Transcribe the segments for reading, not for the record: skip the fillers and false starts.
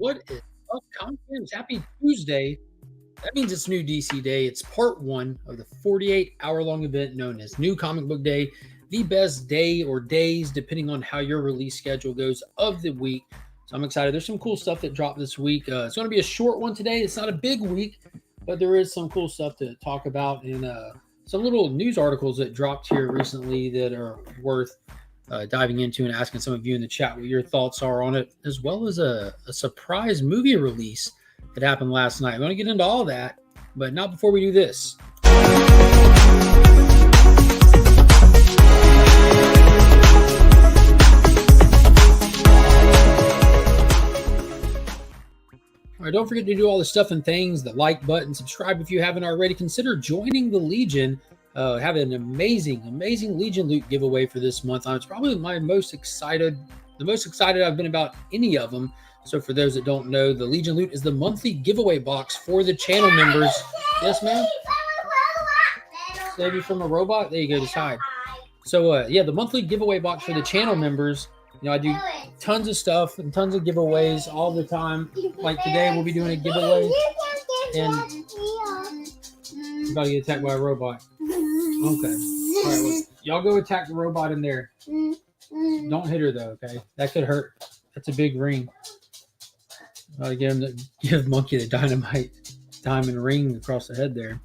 What is up, Conference? Happy Tuesday. That means it's new DC Day. It's part one of the 48-hour-long event known as New Comic Book Day, the best day or days, depending on how your release schedule goes, of the week. So I'm excited. There's some cool stuff that dropped this week. It's going to be a short one today. It's not a big week, but there is some cool stuff to talk about and some little news articles that dropped here recently that are worth diving into and asking some of you in the chat what your thoughts are on it, as well as a surprise movie release that happened last night. I'm going to get into all that, but not before we do this. All right, don't forget to do all the stuff and things, the like button, subscribe if you haven't already. Consider joining the Legion. Have an amazing Legion loot giveaway for this month. It's probably the most excited I've been about any of them. So for those that don't know, the Legion loot is the monthly giveaway box for the channel members. Yes, ma'am? Save you from a robot? There you go, just hide. So yeah, the monthly giveaway box for the channel members. You know, I do tons of stuff and tons of giveaways all the time. Like today, we'll be doing a giveaway. And I'm about to get attacked by a robot. Okay. All right, well, y'all go attack the robot in there. Don't hit her, though, okay? That could hurt. That's a big ring. I'll get him to give Monkey the diamond ring across the head there.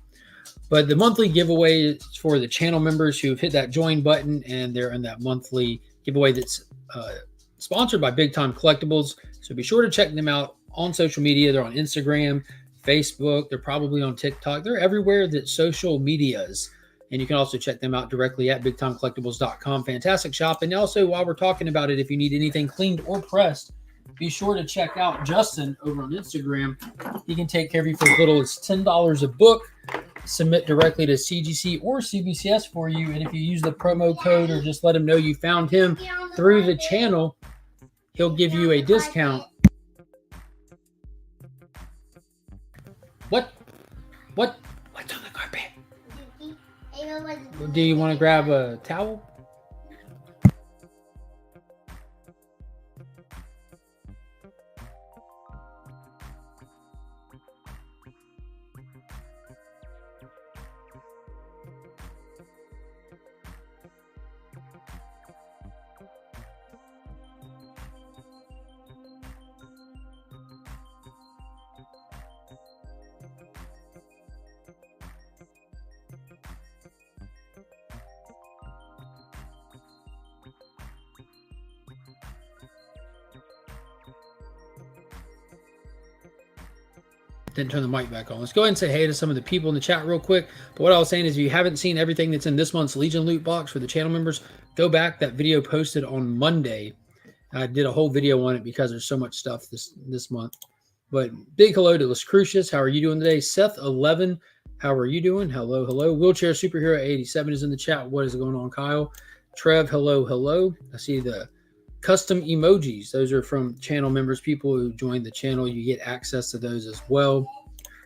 But the monthly giveaway is for the channel members who've hit that join button, and they're in that monthly giveaway that's sponsored by Big Time Collectibles. So be sure to check them out on social media. They're on Instagram, Facebook. They're probably on TikTok. They're everywhere that social media is. And you can also check them out directly at bigtimecollectibles.com. Fantastic shop. And also, while we're talking about it, if you need anything cleaned or pressed, be sure to check out Justin over on Instagram. He can take care of you for as little as $10 a book. Submit directly to CGC or CBCS for you. And if you use the promo code or just let him know you found him through the channel, he'll give you a discount. What? What's on the carpet? Do you want to grab a towel? Didn't turn the mic back on. Let's go ahead and say hey to some of the people in the chat real quick. But what I was saying is, if you haven't seen everything that's in this month's Legion loot box for the channel members, go back. That video posted on Monday. I did a whole video on it because there's so much stuff this month. But big hello to Las Crucius. How are you doing today? Seth11, how are you doing? Hello. Wheelchair Superhero 87 is in the chat. What is going on, Kyle? Trev, hello. I see the custom emojis. Those are from channel members, people who join the channel. You get access to those as well.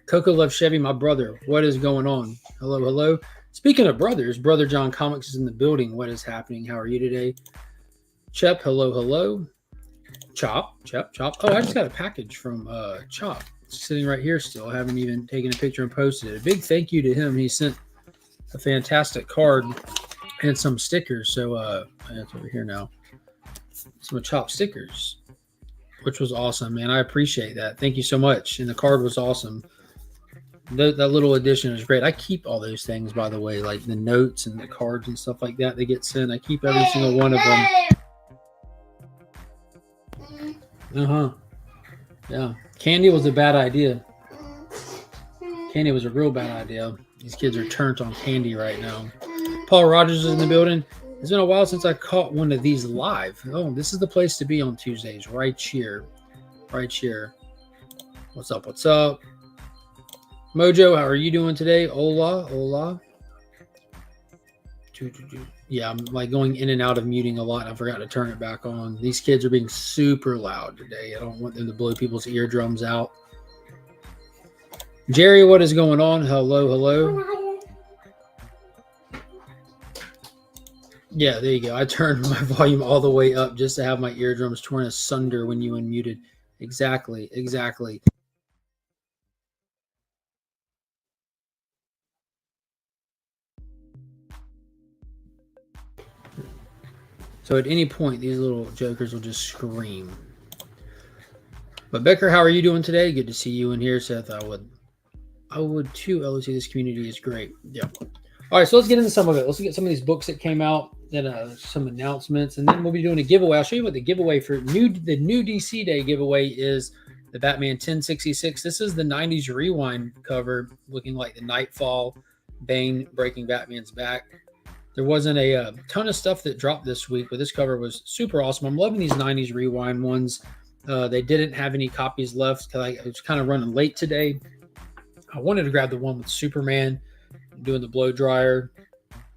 Coco Love Chevy, my brother. What is going on? Hello. Speaking of brothers, Brother John Comics is in the building. What is happening? How are you today? Chep, hello. Chop. Oh, I just got a package from Chop. It's sitting right here still. I haven't even taken a picture and posted it. A big thank you to him. He sent a fantastic card and some stickers. So that's over here now. Some Chop stickers, which was awesome, man. I appreciate that. Thank you so much. And the card was awesome. That little addition is great. I keep all those things, by the way, like the notes and the cards and stuff like that. They get sent. I keep every single one of them. Yeah. Candy was a bad idea. Candy was a real bad idea. These kids are turned on candy right now. Paul Rogers is in the building. It's been a while since I caught one of these live. Oh, this is the place to be on Tuesdays, right here. What's up? Mojo, how are you doing today? Hola. Yeah, I'm like going in and out of muting a lot. I forgot to turn it back on. These kids are being super loud today. I don't want them to blow people's eardrums out. Jerry, what is going on? Hello. Yeah, there you go. I turned my volume all the way up just to have my eardrums torn asunder when you unmuted. Exactly. So at any point, these little jokers will just scream. But Becker, how are you doing today? Good to see you in here, Seth. I would too. LOC, this community is great. Yeah. All right, so let's get into some of it. Let's look at some of these books that came out, then some announcements, and then we'll be doing a giveaway. I'll show you what the giveaway for the new DC Day giveaway is. The Batman 1066. This is the 90s Rewind cover, looking like the Nightfall, Bane breaking Batman's back. There wasn't a ton of stuff that dropped this week, but this cover was super awesome. I'm loving these 90s Rewind ones. They didn't have any copies left because I was kind of running late today. I wanted to grab the one with Superman doing the blow dryer.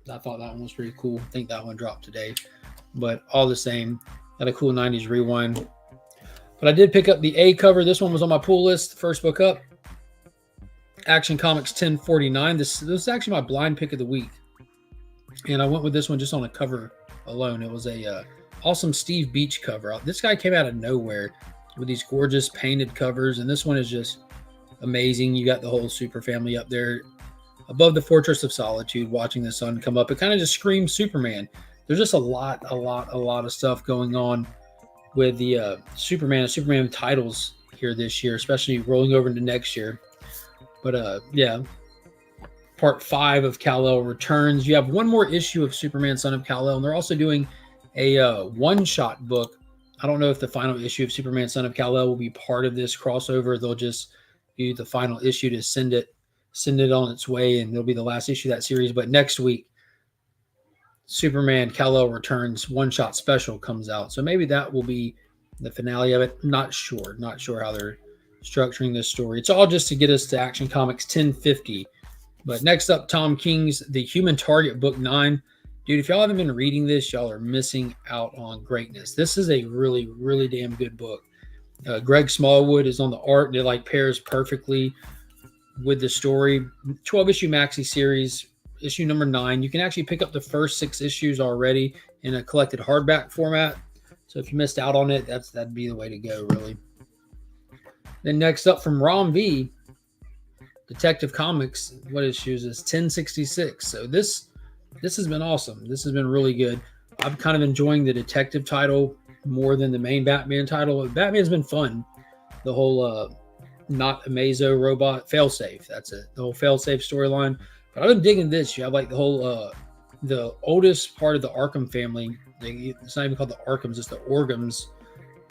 I thought that one was pretty cool. I think that one dropped today. But all the same, got a cool 90s Rewind. But I did pick up the A cover. This one was on my pull list. First book up. Action Comics 1049. This is actually my blind pick of the week. And I went with this one just on a cover alone. It was a awesome Steve Beach cover. This guy came out of nowhere with these gorgeous painted covers. And this one is just amazing. You got the whole super family up there above the Fortress of Solitude watching the sun come up. It kind of just screams Superman. There's just a lot of stuff going on with the Superman titles here this year, especially rolling over into next year. But yeah, part 5 of Kal-El returns. You have one more issue of Superman Son of Kal-El, and they're also doing a one-shot book. I don't know if the final issue of Superman Son of Kal-El will be part of this crossover. They'll just do the final issue to send it on its way, and it'll be the last issue of that series. But next week, Superman Kal-El Returns one-shot special comes out. So maybe that will be the finale of it. Not sure how they're structuring this story. It's all just to get us to Action Comics 1050. But next up, Tom King's The Human Target Book 9. Dude, if y'all haven't been reading this, y'all are missing out on greatness. This is a really, really damn good book. Greg Smallwood is on the art, and it like pairs perfectly with the story. 12-issue maxi series. Issue number 9. You can actually pick up the first 6 issues already in a collected hardback format. So if you missed out on it, that'd be the way to go, really. Then next up from Rom V, Detective Comics. What issue is this? 1066. So this has been awesome. This has been really good. I'm kind of enjoying the detective title more than the main Batman title. Batman's been fun. The whole not a Mazo robot failsafe. That's it. The whole failsafe storyline. But I've been digging this. You have like the whole, the oldest part of the Arkham family. It's not even called the Arkhams, it's the Orgams,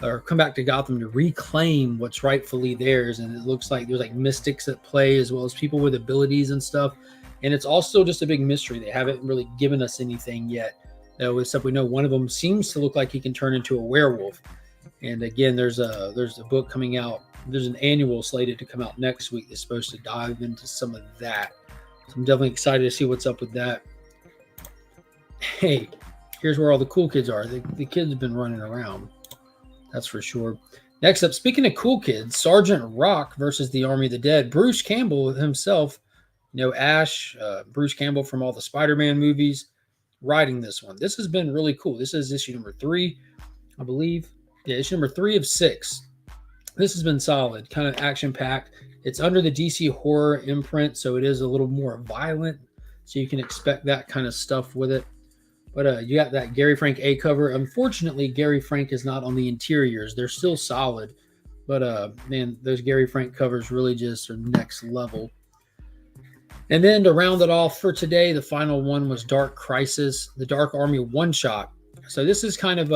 or come back to Gotham to reclaim what's rightfully theirs. And it looks like there's like mystics at play as well as people with abilities and stuff. And it's also just a big mystery. They haven't really given us anything yet. Except we know one of them seems to look like he can turn into a werewolf. And again, there's a book coming out. There's an annual slated to come out next week that's supposed to dive into some of that. So I'm definitely excited to see what's up with that. Hey, here's where all the cool kids are. The kids have been running around. That's for sure. Next up, speaking of cool kids, Sergeant Rock versus the Army of the Dead. Bruce Campbell himself, Ash, Bruce Campbell from all the Spider-Man movies, writing this one. This has been really cool. This is issue number 3, I believe. Yeah, issue number 3 of 6. This has been solid, kind of action-packed. It's under the DC horror imprint, so it is a little more violent. So you can expect that kind of stuff with it. But you got that Gary Frank A cover. Unfortunately, Gary Frank is not on the interiors. They're still solid. But, man, those Gary Frank covers really just are next level. And then to round it off for today, the final one was Dark Crisis, the Dark Army one-shot. So this is kind of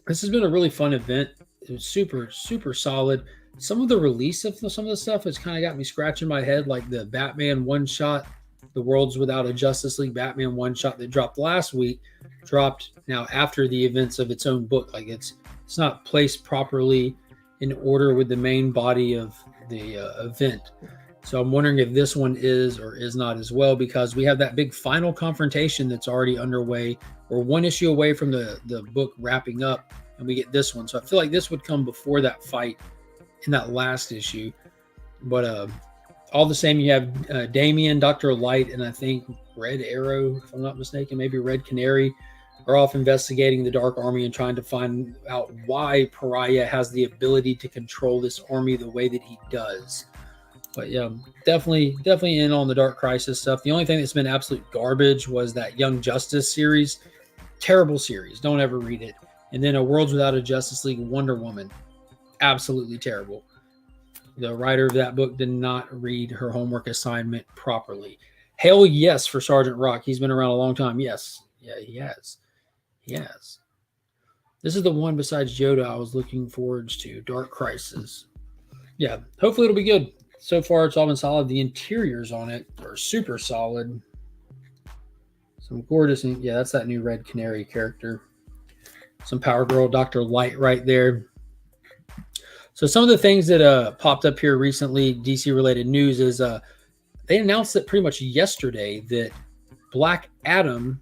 this has been a really fun event. It was super, super solid. Some of the release of some of the stuff has kind of got me scratching my head, like the Batman one-shot, the Worlds Without a Justice League Batman one-shot that dropped last week, dropped now after the events of its own book. Like it's not placed properly in order with the main body of the event. So I'm wondering if this one is or is not as well, because we have that big final confrontation that's already underway. We're one issue away from the book wrapping up, and we get this one. So I feel like this would come before that fight in that last issue. But all the same, you have Damian, Dr. Light, and I think Red Arrow, if I'm not mistaken, maybe Red Canary, are off investigating the Dark Army and trying to find out why Pariah has the ability to control this army the way that he does. But yeah, definitely in on the Dark Crisis stuff. The only thing that's been absolute garbage was that Young Justice series. Terrible series. Don't ever read it. And then A Worlds Without a Justice League Wonder Woman. Absolutely terrible. The writer of that book did not read her homework assignment properly. Hell yes for Sergeant Rock. He's been around a long time. Yes. Yeah, he has. Yes. This is the one besides Yoda I was looking forward to. Dark Crisis. Yeah, hopefully it'll be good. So far, it's all been solid. The interiors on it are super solid. Some gorgeous. Yeah, that's that new Red Canary character. Some Power Girl, Dr. Light right there. So some of the things that popped up here recently, DC-related news, is they announced it pretty much yesterday that Black Adam,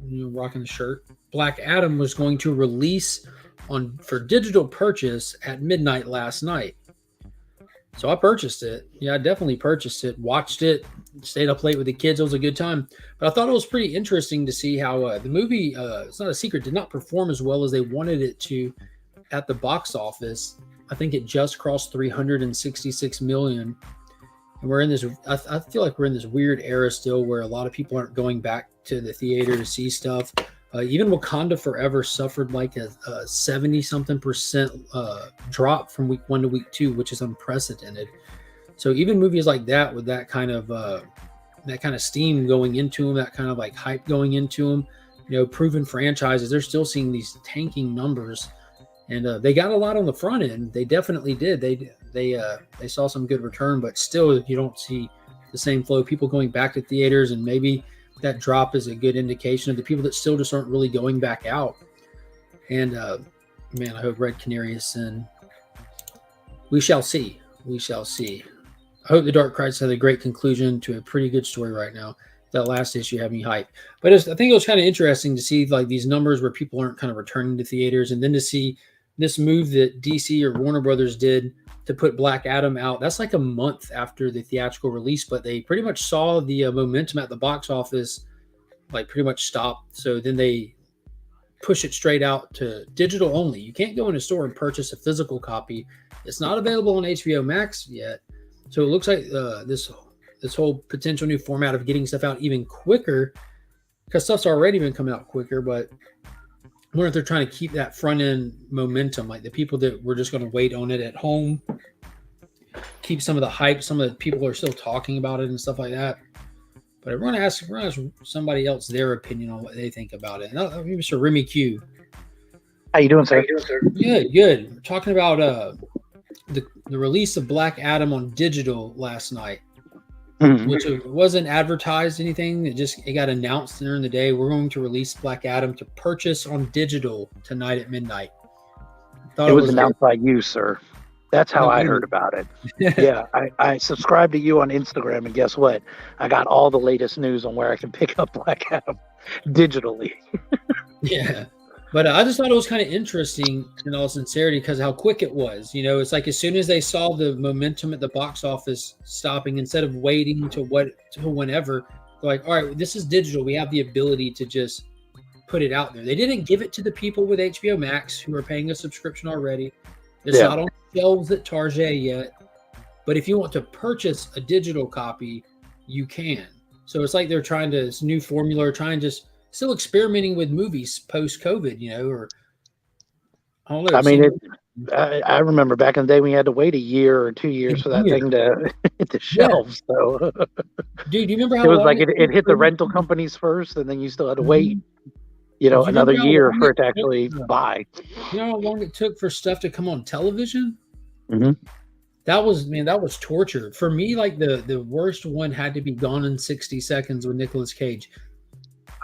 rocking the shirt, Black Adam was going to release for digital purchase at midnight last night. So I purchased it. Yeah, I definitely purchased it, watched it, stayed up late with the kids. It was a good time. But I thought it was pretty interesting to see how the movie, it's not a secret, did not perform as well as they wanted it to at the box office. I think it just crossed 366 million. And we're in this, I feel like we're in this weird era still where a lot of people aren't going back to the theater to see stuff. Even Wakanda Forever suffered like a 70-something% drop from week 1 to week 2, which is unprecedented. So even movies like that with that kind of steam going into them, that kind of like hype going into them, proven franchises, they're still seeing these tanking numbers. And they got a lot on the front end. They definitely did. They saw some good return, but still you don't see the same flow. People going back to theaters, and maybe that drop is a good indication of the people that still just aren't really going back out. And man, I hope Red Canary is in. We shall see. We shall see. I hope the Dark Crisis had a great conclusion to a pretty good story right now. That last issue had me hyped. But I think it was kind of interesting to see like these numbers where people aren't kind of returning to theaters, and then to see this move that DC or Warner Brothers did to put Black Adam out. That's like a month after the theatrical release, but they pretty much saw the momentum at the box office like pretty much stop. So then they push it straight out to digital only. You can't go in a store and purchase a physical copy. It's not available on HBO Max yet. So it looks like this whole potential new format of getting stuff out even quicker, because stuff's already been coming out quicker, but I wonder if they're trying to keep that front end momentum, like the people that were just going to wait on it at home, keep some of the hype. Some of the people are still talking about it and stuff like that. But we're going to ask somebody else their opinion on what they think about it. Mr. Remy Q. How you doing, sir? Good. We're talking about the release of Black Adam on digital last night. Mm-hmm. Which wasn't advertised anything. It got announced during the day. We're going to release Black Adam to purchase on digital tonight at midnight. It was announced by you, sir. That's how I heard about it. Yeah, I subscribed to you on Instagram, and guess what? I got all the latest news on where I can pick up Black Adam digitally. Yeah. But I just thought it was kind of interesting in all sincerity because how quick it was. It's like as soon as they saw the momentum at the box office stopping, instead of waiting to whenever, they're like, all right, this is digital. We have the ability to just put it out there. They didn't give it to the people with HBO Max who are paying a subscription already. It's not on shelves at Target yet. But if you want to purchase a digital copy, you can. So it's like they're trying to, this new formula, still experimenting with movies post-COVID, or I don't know. I mean, I remember back in the day we had to wait a year or 2 years for that thing to hit the shelves. Yeah. So, dude, do you remember how it was like it hit the rental companies first, and then you still had to wait, another year for it to actually buy. You know how long it took for stuff to come on television? Mm-hmm. That was torture for me. Like the worst one had to be Gone in 60 Seconds with Nicolas Cage.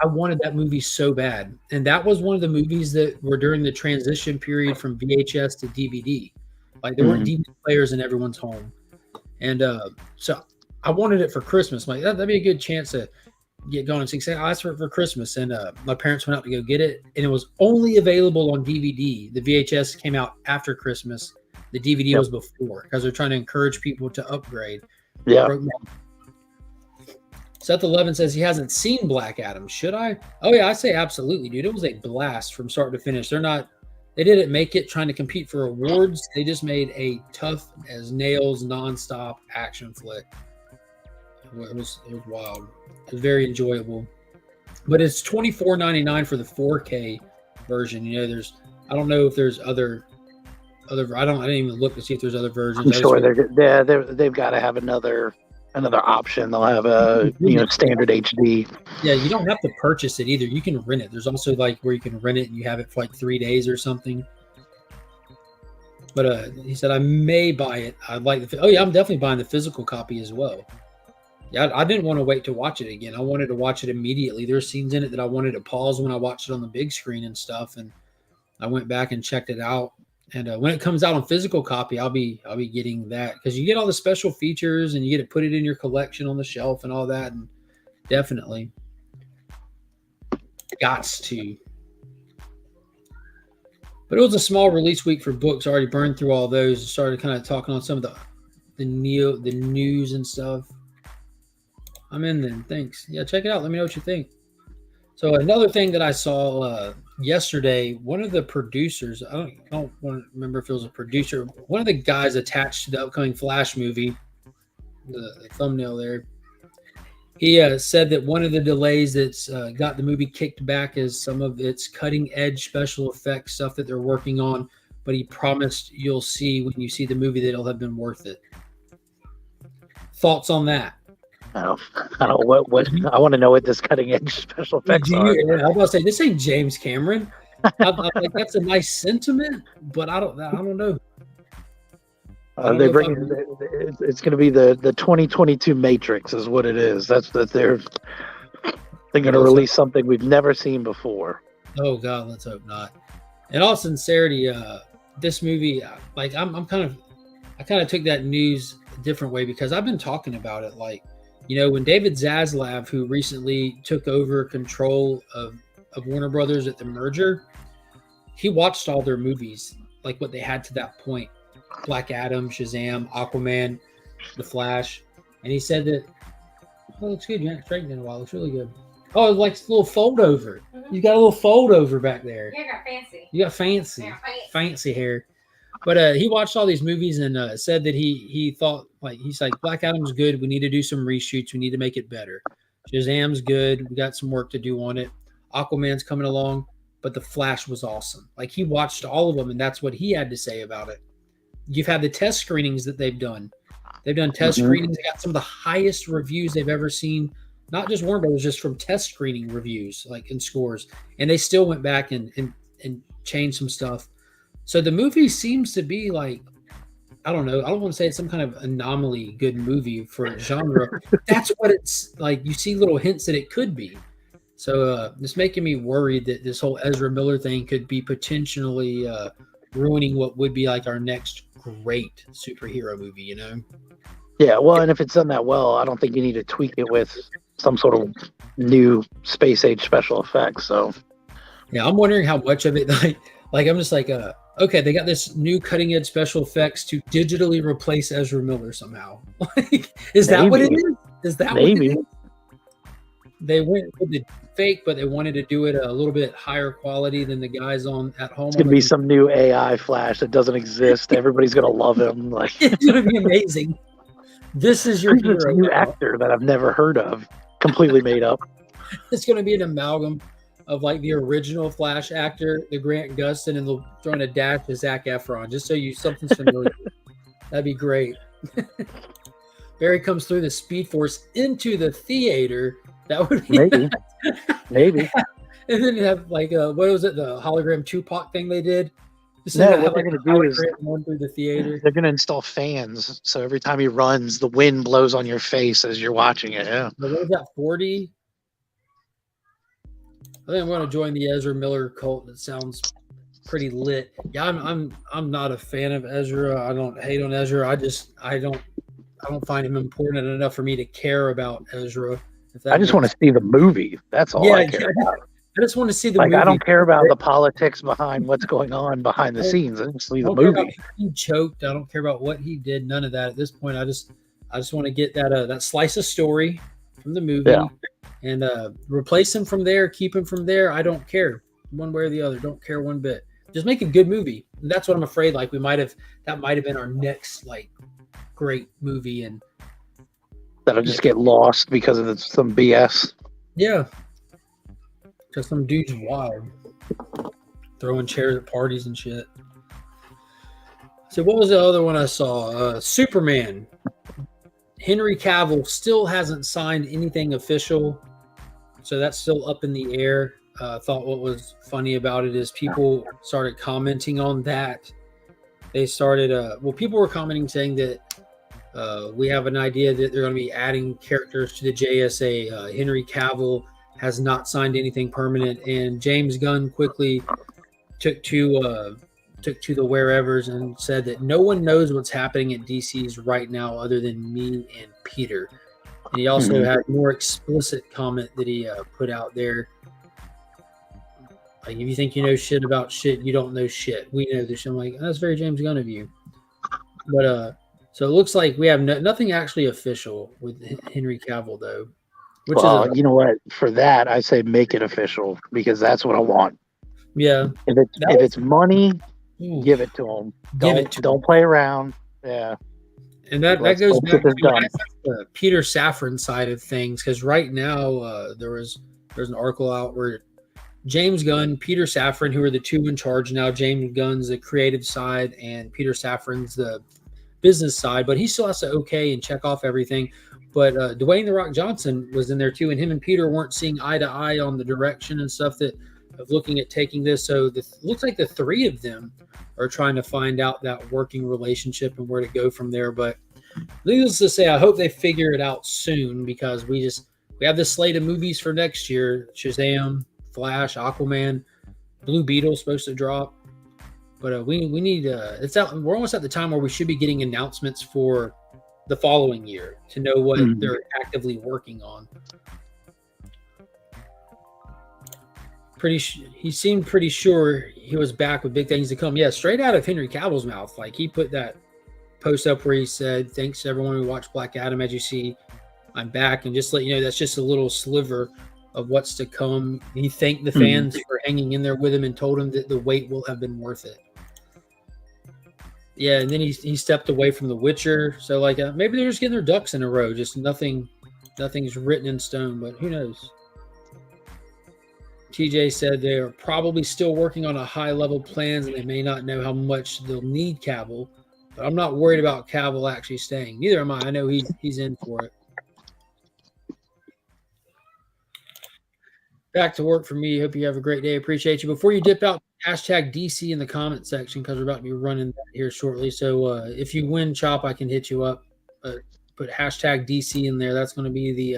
I wanted that movie so bad. And that was one of the movies that were during the transition period from VHS to DVD. Like there weren't DVD players in everyone's home. And so I wanted it for Christmas. Like that'd be a good chance to get Gone in 60 Seconds. I asked for it for Christmas, and my parents went out to go get it. And it was only available on DVD. The VHS came out after Christmas. The DVD was before, because they're trying to encourage people to upgrade. Yeah. Seth 11 says he hasn't seen Black Adam. Should I? Oh yeah, I say absolutely, dude. It was a blast from start to finish. They didn't make it trying to compete for awards. They just made a tough as nails, nonstop action flick. It was wild. It was very enjoyable. But it's $24.99 for the 4K version. You know, I don't know if there's other. I didn't even look to see if there's other versions. I'm sure they've got to have another option. They'll have a standard HD. Yeah, you don't have to purchase it either. You can rent it. There's also like where you can rent it and you have it for like 3 days or something. But he said I may buy it. I'd like the. Oh yeah, I'm definitely buying the physical copy as well. Yeah, I didn't want to wait to watch it again. I wanted to watch it immediately. There's scenes in it that I wanted to pause when I watched it on the big screen and stuff, and I went back and checked it out. And when it comes out on physical copy, I'll be getting that because you get all the special features and you get to put it in your collection on the shelf and all that. And definitely, gots to. But it was a small release week for books. I already burned through all those and started kind of talking on some of the news and stuff. I'm in then. Thanks. Yeah, check it out. Let me know what you think. So another thing that I saw yesterday, one of the producers, I don't remember if it was a producer, one of the guys attached to the upcoming Flash movie, the thumbnail there, he said that one of the delays that's got the movie kicked back is some of its cutting edge special effects stuff that they're working on, but he promised you'll see when you see the movie that it'll have been worth it. Thoughts on that? I don't know what I want to know what this cutting edge special effects are. I was about to say this ain't James Cameron. I'm like, that's a nice sentiment, but I don't know. It's going to be the 2022 Matrix is what it is. That's they're going to release something we've never seen before. Oh God, let's hope not. In all sincerity, this movie, like I kind of took that news a different way because I've been talking about it like. You know, when David Zaslav, who recently took over control of Warner Brothers at the merger, he watched all their movies, like what they had to that point. Black Adam, Shazam, Aquaman, The Flash. And he said that, oh, it looks good. You haven't straightened in a while. It looks really good. Oh, it's like a little fold over. Mm-hmm. You got a little fold over back there. Yeah, I got fancy. You got fancy. Yeah, fancy hair. But he watched all these movies and said that he thought, like, he's like, Black Adam's good. We need to do some reshoots. We need to make it better. Shazam's good. We got some work to do on it. Aquaman's coming along. But The Flash was awesome. Like, he watched all of them, and that's what he had to say about it. You've had the test screenings that they've done. They've done test screenings. They got some of the highest reviews they've ever seen. Not just Warner Brothers, just from test screening reviews, like in scores. And they still went back and changed some stuff. So the movie seems to be like, I don't know. I don't want to say it's some kind of anomaly good movie for a genre. That's what it's like. You see little hints that it could be. So it's making me worried that this whole Ezra Miller thing could be potentially ruining what would be like our next great superhero movie, you know? Yeah, well, and if it's done that well, I don't think you need to tweak it with some sort of new space age special effects. So, yeah, I'm wondering how much of it, like I'm just like, okay, they got this new cutting edge special effects to digitally replace Ezra Miller somehow. Like, is that what it is? Is that what it is? They went with the fake, but they wanted to do it a little bit higher quality than the guys on at home. It's gonna be some new AI Flash that doesn't exist. Everybody's gonna love him. Like, it's gonna be amazing. This is your hero. New actor that I've never heard of, completely made up. It's gonna be an amalgam of like the original Flash actor, the Grant Gustin, and they'll throw in a dash to Zac Efron, just so something's familiar. That'd be great. Barry comes through the Speed Force into the theater. That would be maybe. And then you have like what was it, the hologram Tupac thing they did? What they're going to do is run through the theater. They're going to install fans, so every time he runs, the wind blows on your face as you're watching it. Yeah. What was that? 40. I think I'm going to join the Ezra Miller cult. That sounds pretty lit. Yeah, I'm not a fan of Ezra. I don't hate on Ezra. I don't find him important enough for me to care about Ezra. I just want to see the movie. That's all I care about. I just want to see the movie. I don't care about the politics behind what's going on behind the scenes. I just see the movie. He choked. I don't care about what he did. None of that at this point. I just want to get that slice of story from the movie, and replace him from there, keep him from there. I don't care one way or the other. Don't care one bit. Just make a good movie. And that's what I'm afraid. Like that might have been our next like great movie, and that'll just get lost because of some BS. Yeah, because some dude's wild, throwing chairs at parties and shit. So what was the other one I saw? Superman. Henry Cavill still hasn't signed anything official, so that's still up in the air. Thought what was funny about it is people started commenting on that. They started, people were commenting saying that we have an idea that they're going to be adding characters to the JSA. Henry Cavill has not signed anything permanent, and James Gunn quickly took to the wherevers and said that no one knows what's happening at DC's right now other than me and Peter. And he also had more explicit comment that he put out there. Like, if you think you know shit about shit, you don't know shit. We know this. I'm like, that's very James Gunn of you. But so it looks like we have nothing actually official with Henry Cavill, though. You know what? For that, I say make it official because that's what I want. Yeah. If it's money, give it to him. Don't play around. Yeah. And that goes back to the Peter Safran side of things, because right now there's an article out where James Gunn, Peter Safran, who are the two in charge now. James Gunn's the creative side, and Peter Safran's the business side. But he still has to okay and check off everything. But Dwayne "The Rock" Johnson was in there too, and him and Peter weren't seeing eye to eye on the direction and stuff of looking at taking this. So looks like the three of them are trying to find out that working relationship and where to go from there. But needless to say, I hope they figure it out soon, because we have this slate of movies for next year: Shazam, Flash, Aquaman, Blue Beetle supposed to drop. But we need it's out. We're almost at the time where we should be getting announcements for the following year to know what they're actively working on. He seemed pretty sure he was back with big things to come. Yeah, straight out of Henry Cavill's mouth. Like, he put that post up where he said, "Thanks to everyone who watched Black Adam. As you see, I'm back." And just to let you know, that's just a little sliver of what's to come. He thanked the fans for hanging in there with him and told him that the wait will have been worth it. Yeah, and then he stepped away from The Witcher. So like maybe they're just getting their ducks in a row. Just nothing's written in stone, but who knows? TJ said they are probably still working on a high-level plans, and they may not know how much they'll need Cavill. But I'm not worried about Cavill actually staying. Neither am I. I know he's in for it. Back to work for me. Hope you have a great day. Appreciate you. Before you dip out, hashtag DC in the comment section, because we're about to be running that here shortly. So if you win, Chop, I can hit you up. Put hashtag DC in there. That's going to be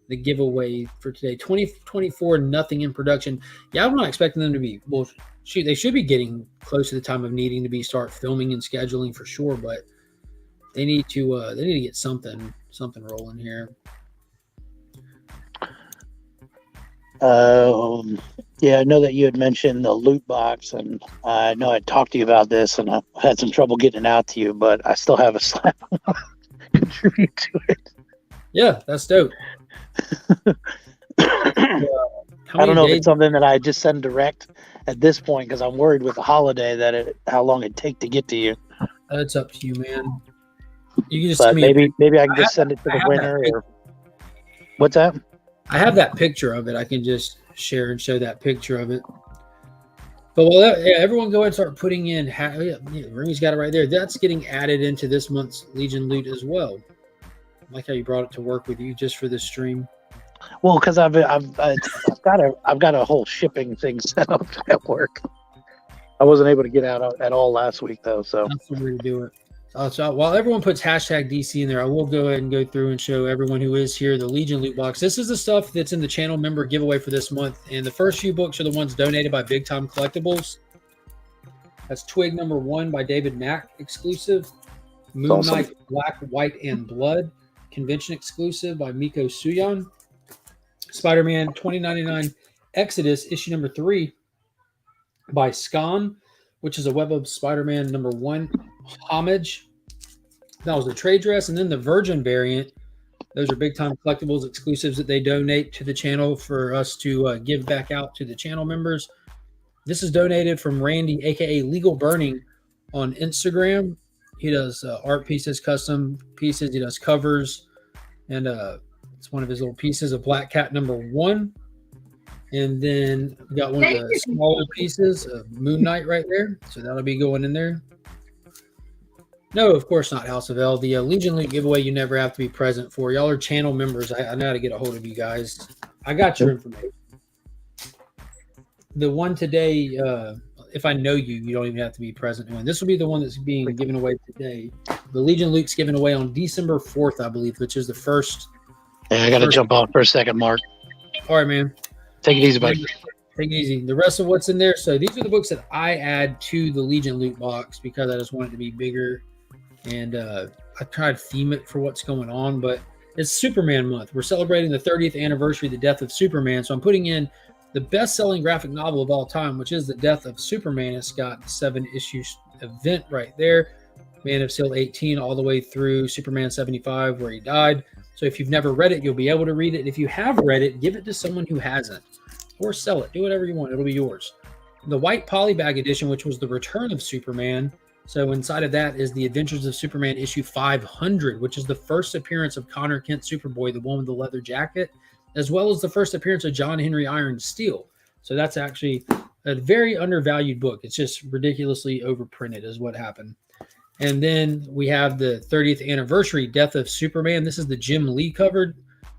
the giveaway for today. 2024, nothing in production. Yeah, I'm not expecting them to be. Well, shoot, they should be getting close to the time of needing to start filming and scheduling for sure. But they need to get something rolling here. Yeah, I know that you had mentioned the loot box, and I know I talked to you about this, and I had some trouble getting it out to you, but I still have a slap contribute to it. Yeah, that's dope. I don't know if it's something that I just send direct at this point, because I'm worried with the holiday how long it'd take to get to you. It's up to you, man. You can just maybe I can just send it to the winner. Or what's that? I have that picture of it. I can just share and show that picture of it. But everyone go ahead and start putting in. Remy's got it right there. That's getting added into this month's Legion loot as well. I like how you brought it to work with you just for this stream. Well, because I've got a whole shipping thing set up at work. I wasn't able to get out at all last week though. So that's the way to do it. So while everyone puts hashtag DC in there, I will go ahead and go through and show everyone who is here the Legion loot box. This is the stuff that's in the channel member giveaway for this month. And the first few books are the ones donated by Big Time Collectibles. That's Twig #1 by David Mack exclusive. Moon Knight Black, White, and Blood convention exclusive by Miko Suyan. Spider-Man 2099 Exodus issue #3 by Scon, which is a Web of Spider-Man #1 homage. That was the trade dress, and then the Virgin variant. Those are big time collectibles exclusives that they donate to the channel for us to give back out to the channel members. This is donated from Randy, aka Legal Burning, on Instagram. He does art pieces, custom pieces. He does covers, and it's one of his little pieces of Black Cat #1. And then we got one of the smaller pieces of Moon Knight right there. So that'll be going in there. No, of course not, House of L. The Legion Loot giveaway you never have to be present for. Y'all are channel members. I know how to get a hold of you guys. I got your information. The one today, if I know you, you don't even have to be present. And this will be the one that's being given away today. The Legion Loot's given away on December 4th, I believe, which is the first. Hey, I got to jump off for a second, Mark. All right, man. Take it easy, buddy. Take it easy. The rest of what's in there. So these are the books that I add to the Legion Loot box because I just want it to be bigger. And I tried to theme it for what's going on, but it's Superman month. We're celebrating the 30th anniversary of the death of Superman. So I'm putting in the best-selling graphic novel of all time, which is The Death of Superman. It's got the 7-issue event right there. Man of Steel 18 all the way through Superman 75 where he died. So if you've never read it, you'll be able to read it. If you have read it, give it to someone who hasn't. Or sell it. Do whatever you want. It'll be yours. The white polybag edition, which was the return of Superman. So inside of that is the Adventures of Superman issue 500, which is the first appearance of Connor Kent Superboy, the one with the leather jacket, as well as the first appearance of John Henry Iron Steel. So that's actually a very undervalued book. It's just ridiculously overprinted is what happened. And then we have the 30th anniversary Death of Superman. This is the Jim Lee cover.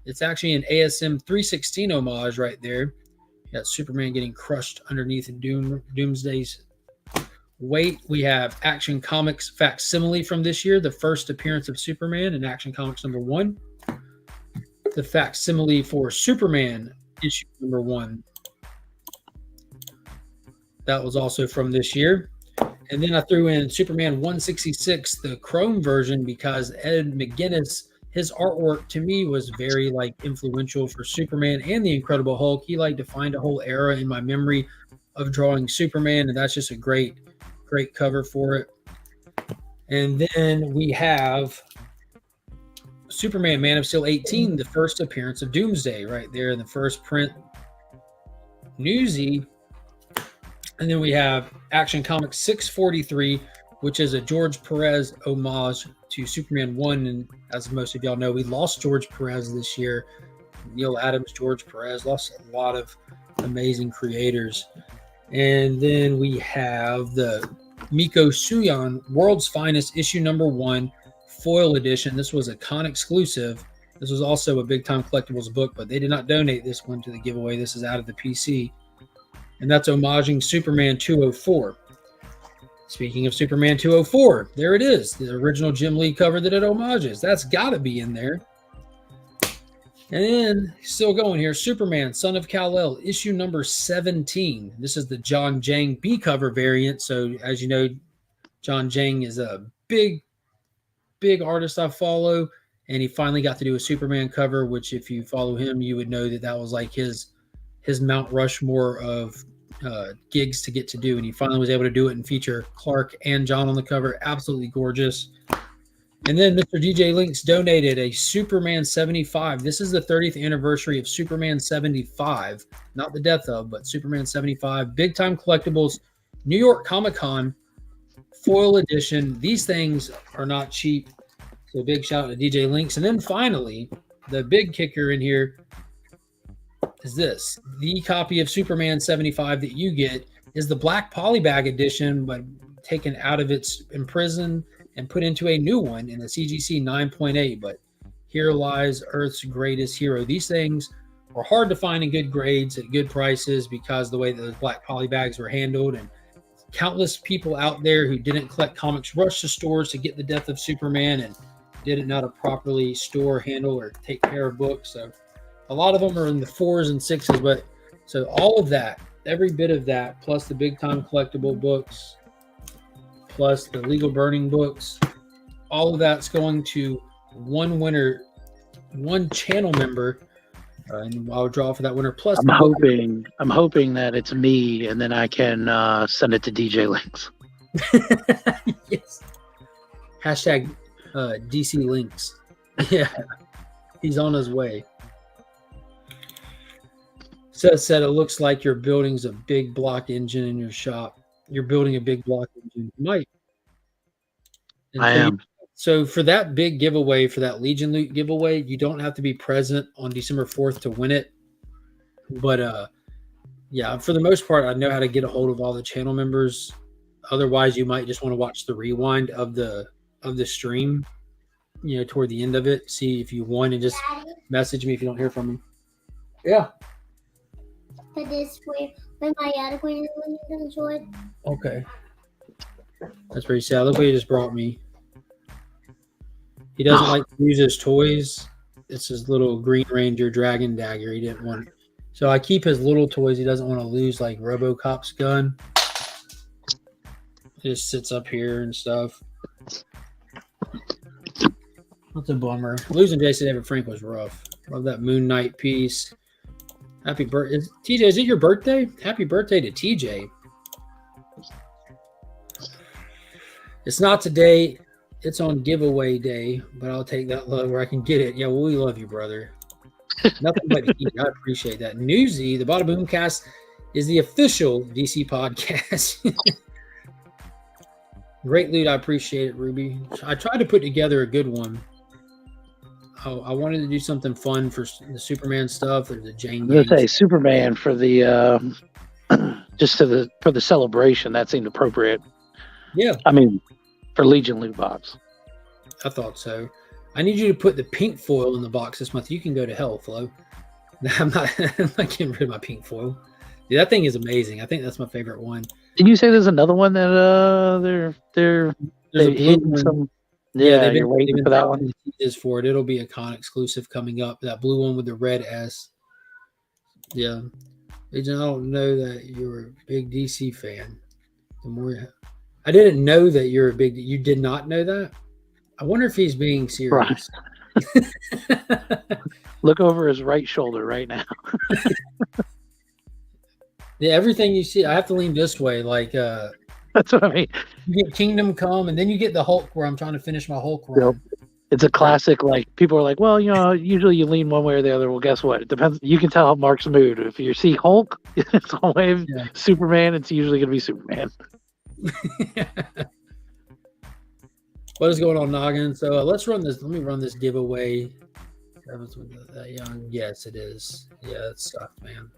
It's actually an ASM 316 homage right there. You got Superman getting crushed underneath Doomsday's weight. We have Action Comics facsimile from this year, the first appearance of Superman in Action Comics #1. The facsimile for Superman issue #1. That was also from this year. And then I threw in Superman 166, the Chrome version, because Ed McGuinness, his artwork to me was very influential for Superman and the Incredible Hulk. He defined a whole era in my memory of drawing Superman, and that's just a great cover for it. And then we have Superman Man of Steel 18, the first appearance of Doomsday right there in the first print. Newsy. And then we have Action Comics 643, which is a George Perez homage to Superman 1. And as most of y'all know, we lost George Perez this year. Neil Adams, George Perez, lost a lot of amazing creators. And then we have the Miko Suyon World's Finest issue #1 foil edition. This was a con exclusive. This was also a big time collectibles book, but they did not donate this one to the giveaway. This is out of the PC. And that's homaging Superman 204. Speaking of Superman 204, there it is. The original Jim Lee cover that it homages. That's got to be in there. And then, still going here, Superman, Son of Kal-El, issue #17. This is the John Jang B cover variant. So, as you know, John Jang is a big artist I follow. And he finally got to do a Superman cover, which if you follow him, you would know that that was his Mount Rushmore of gigs to get to do. And he finally was able to do it and feature Clark and John on the cover. Absolutely gorgeous. And then Mr. DJ Links donated a Superman 75. This is the 30th anniversary of Superman 75. Not the death of, but Superman 75. Big time collectibles. New York Comic Con foil edition. These things are not cheap. So big shout out to DJ Links. And then finally, the big kicker in here is this. The copy of Superman 75 that you get is the black polybag edition, but taken out of its imprison and put into a new one in the CGC 9.8. But here lies Earth's greatest hero. These things are hard to find in good grades at good prices because the way that those black polybags were handled, and countless people out there who didn't collect comics rushed to stores to get the death of Superman and didn't know how to properly store, handle, or take care of books. So a lot of them are in the 4s and 6s, but so all of that, every bit of that, plus the big time collectible books, plus the legal burning books, all of that's going to one winner, one channel member, and I'll draw for that winner. Plus, I'm hoping that it's me, and then I can send it to DJ Links. Yes. Hashtag DC Links. Yeah. He's on his way. Seth said it looks like your building's a big block engine in your shop. You're building a big block engine. You might. I am. So for that big giveaway, for that Legion Loot giveaway, you don't have to be present on December 4th to win it. But yeah, for the most part, I know how to get a hold of all the channel members. Otherwise, you might just want to watch the rewind of the stream, toward the end of it. See if you won and just message me if you don't hear from me. Yeah. But this way, when my other queen is enjoyed. Okay. That's pretty sad. Look what he just brought me. He doesn't like to use his toys. It's his little Green Ranger Dragon Dagger. He didn't want. So I keep his little toys. He doesn't want to lose like RoboCop's gun. It just sits up here and stuff. That's a bummer. Losing Jason David Frank was rough. Love that Moon Knight piece. Happy birthday. TJ, is it your birthday? Happy birthday to TJ. It's not today. It's on giveaway day, but I'll take that love where I can get it. Yeah, well, we love you, brother. Nothing but heat. I appreciate that. Newsy, the Bada Boom Cast is the official DC podcast. Great loot. I appreciate it, Ruby. I tried to put together a good one. I wanted to do something fun for the Superman stuff or the Jane. I was gonna say Superman for the for the celebration. That seemed appropriate. Yeah. I mean, for Legion loot box. I thought so. I need you to put the pink foil in the box this month. You can go to hell, Flo. I'm not getting rid of my pink foil. Dude, that thing is amazing. I think that's my favorite one. Did you say there's another one that they've hidden some? Yeah, you're waiting for that one. Is for it. It'll be a con exclusive coming up. That blue one with the red S. Yeah, Agent, I don't know that you're a big DC fan. The more I didn't know that you're a big. You did not know that. I wonder if he's being serious. Right. Look over his right shoulder right now. Yeah, everything you see, I have to lean this way. Like, that's what I mean. You get Kingdom Come, and then you get the Hulk, where I'm trying to finish my Hulk run. Yep. It's a classic. Like, people are like, well, usually you lean one way or the other. Well, guess what? It depends. You can tell Mark's mood. If you see Hulk, it's always Superman. It's usually going to be Superman. What is going on, Noggin? So let's run this. Let me run this giveaway. That young. Yes, it is. Yeah, that's stuff, man.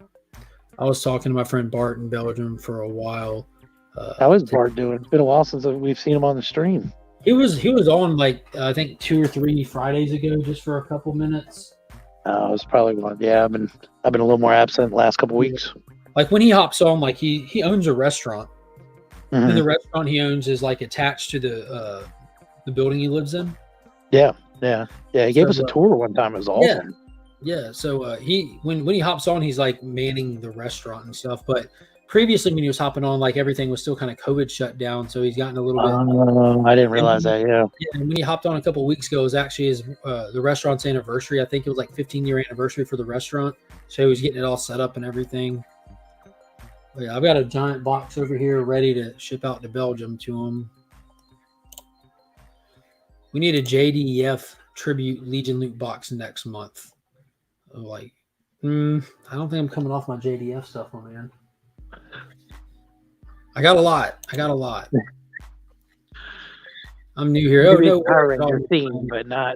I was talking to my friend Bart in Belgium for a while. How is Bart doing? It's been a while since we've seen him on the stream. He was on like I think 2 or 3 Fridays ago, just for a couple minutes. It was probably one. Yeah, I've been a little more absent the last couple weeks. Like when he hops on, like he owns a restaurant, mm-hmm. and the restaurant he owns is like attached to the building he lives in. Yeah. He gave us a tour one time. It was awesome. Yeah. So when he hops on, he's like manning the restaurant and stuff. But previously, when he was hopping on, like everything was still kind of COVID shut down. So he's gotten a little bit. I didn't realize that. Yeah. And when he hopped on a couple of weeks ago, it was actually the restaurant's anniversary. I think it was like 15-year anniversary for the restaurant. So he was getting it all set up and everything. But yeah, I've got a giant box over here ready to ship out to Belgium to him. We need a JDF tribute Legion loot box next month. Like, I don't think I'm coming off my JDF stuff, my man. I got a lot. I'm new here. Power Ranger theme, but not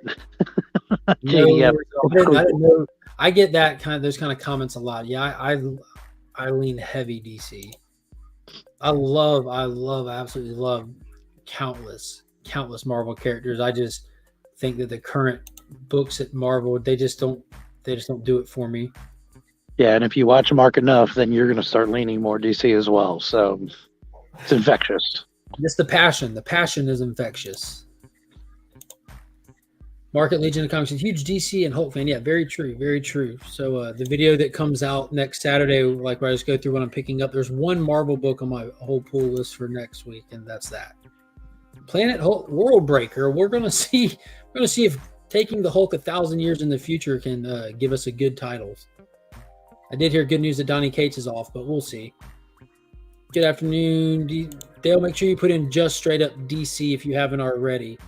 JDF. I didn't know. I get those kind of comments a lot. Yeah, I lean heavy DC. I absolutely love countless Marvel characters. I just think that the current books at Marvel, they just don't do it for me. Yeah, and if you watch Mark enough, then you're going to start leaning more DC as well. So it's infectious. Just the passion. The passion is infectious. Market Legion of Comics, a huge DC and Hulk fan. Yeah, very true. Very true. So the video that comes out next Saturday, like where I just go through what I'm picking up, there's one Marvel book on my whole pool list for next week, and that's that. Planet Hulk World Breaker. We're gonna see if taking the Hulk 1,000 years in the future can give us a good title. I did hear good news that Donny Cates is off, but we'll see. Good afternoon, Dale. Make sure you put in just straight up DC if you haven't already.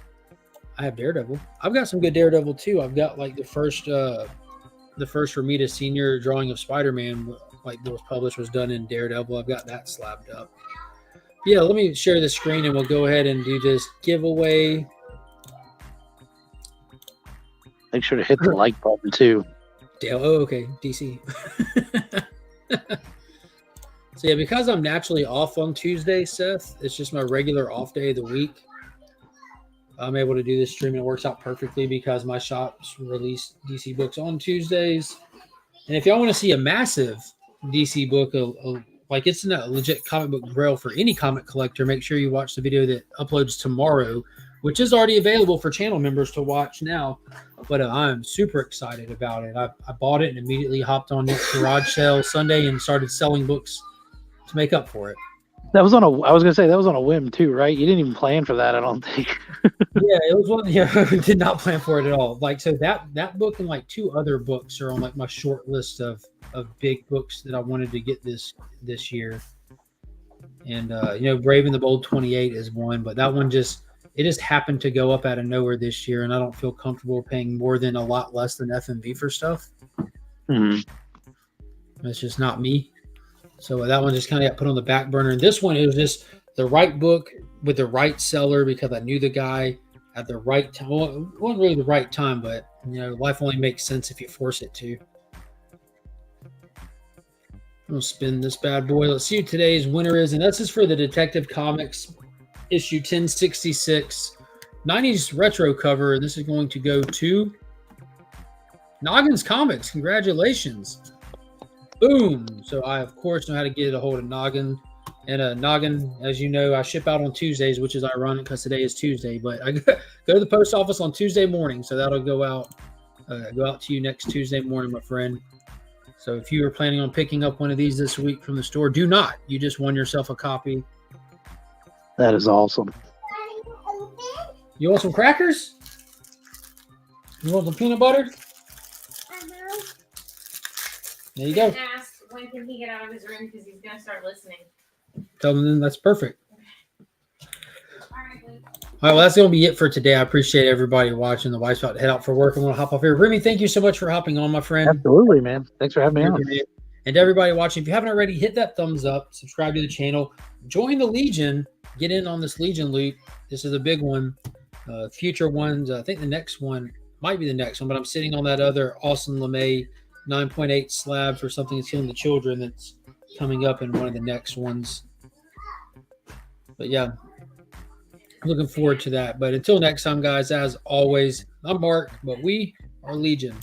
I have Daredevil. I've got some good Daredevil too. I've got like the first Romita Senior drawing of Spider-Man, like that was published, was done in Daredevil. I've got that slabbed up. Yeah, let me share the screen and we'll go ahead and do this giveaway. Make sure to hit the like button too. Dale, oh, okay, DC. So yeah, because I'm naturally off on Tuesday, Seth, it's just my regular off day of the week. I'm able to do this stream and it works out perfectly because my shops release DC books on Tuesdays. And if y'all want to see a massive DC book, like it's a legit comic book grail for any comic collector, make sure you watch the video that uploads tomorrow, which is already available for channel members to watch now. But I'm super excited about it. I bought it and immediately hopped on Nick's garage sale Sunday and started selling books to make up for it. I was going to say that was on a whim too, right? You didn't even plan for that, I don't think. Yeah, it was one. Yeah, did not plan for it at all. Like, so that book and like 2 other books are on like my short list of big books that I wanted to get this year. And Brave and the Bold 28 is one, but that one just happened to go up out of nowhere this year, and I don't feel comfortable paying more than a lot less than FMV for stuff. Mm-hmm. It's just not me. So that one just kind of got put on the back burner. And this one, it was just the right book with the right seller because I knew the guy at the right time. Well, it wasn't really the right time, but life only makes sense if you force it to. I'm gonna spin this bad boy. Let's see who today's winner is, and this is for the Detective Comics issue 1066 90s retro cover. And this is going to go to Noggins Comics. Congratulations. Boom. So I, of course, know how to get a hold of Noggin. And Noggin, as you know, I ship out on Tuesdays, which is ironic because today is Tuesday. But I go to the post office on Tuesday morning, so that'll go out to you next Tuesday morning, my friend. So if you are planning on picking up one of these this week from the store, do not. You just won yourself a copy. That is awesome. You want some crackers? You want some peanut butter? There you go. Asked when can he get out of his room because he's gonna start listening. Tell them that's perfect. All right, well, that's going to be it for today. I appreciate everybody watching. The wife's about to head out for work. I'm going to hop off here. Remy, thank you so much for hopping on, my friend. Absolutely, man. Thanks for having me on. And to everybody watching, if you haven't already, hit that thumbs up, subscribe to the channel, join the Legion, get in on this Legion loot. This is a big one. Future ones, I think the next one might be the next one, but I'm sitting on that other Austin LeMay 9.8 slab for Something That's Healing the Children that's coming up in one of the next ones. But yeah, looking forward to that. But until next time, guys, as always, I'm Mark, but we are Legion.